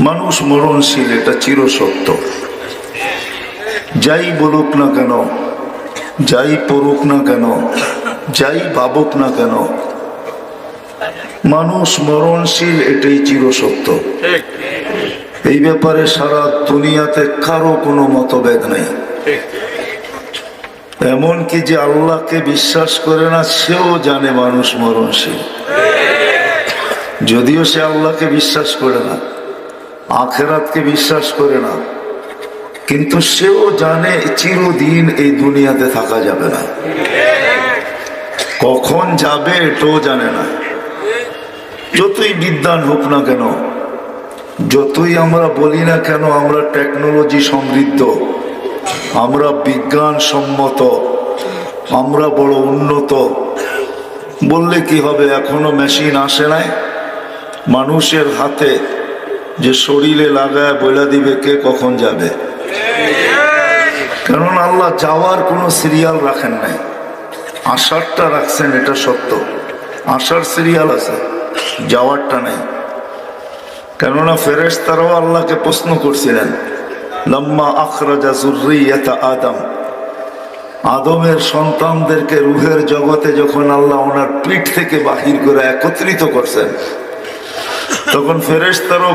মানুষ মরণশীল, এটা চিরসত্য। যাই বলুক না কেন, যাই পড়ুক না কেন, যাই ভাবুক না কেন, মানুষ মরণশীল, এটাই চিরসত্য। এই ব্যাপারে সারা দুনিয়াতে কারো কোনো মতভেদ নেই। এমনকি যে আল্লাহকে বিশ্বাস করে না সেও জানে মানুষ মরণশীল, যদিও সে আল্লাহকে বিশ্বাস করে না, আখেরাতকে বিশ্বাস করে না, কিন্তু সেও জানে চিরদিন এই দুনিয়াতে থাকা যাবে না, কখন যাবে এটাও জানে না। যতই বিদ্বান হোক না কেন, যতই আমরা বলি না কেন আমরা টেকনোলজি সমৃদ্ধ, আমরা বিজ্ঞান সম্মত, আমরা বড় উন্নত, বললে কি হবে? এখনো মেশিন আসে নাই মানুষের হাতে যে শরীরে লাগায় বলে দিবে কে কখন যাবে। কারণ আল্লাহ যাওয়ার কোনো সিরিয়াল রাখেন নাই, আসারটা রাখছেন, এটা সত্য। আসার সিরিয়াল আছে, যাওয়ারটা নেই। কেননা ফেরেশতারাও আল্লাহকে প্রশ্ন করছিলেন, লাম্মা আখরাজা যুররিয়াতা আদম, আদমের সন্তানদেরকে রূহের জগতে যখন আল্লাহ ওনার পিঠ থেকে বাহির করে একত্রিত করছেন, তখন ফেরেশতারাও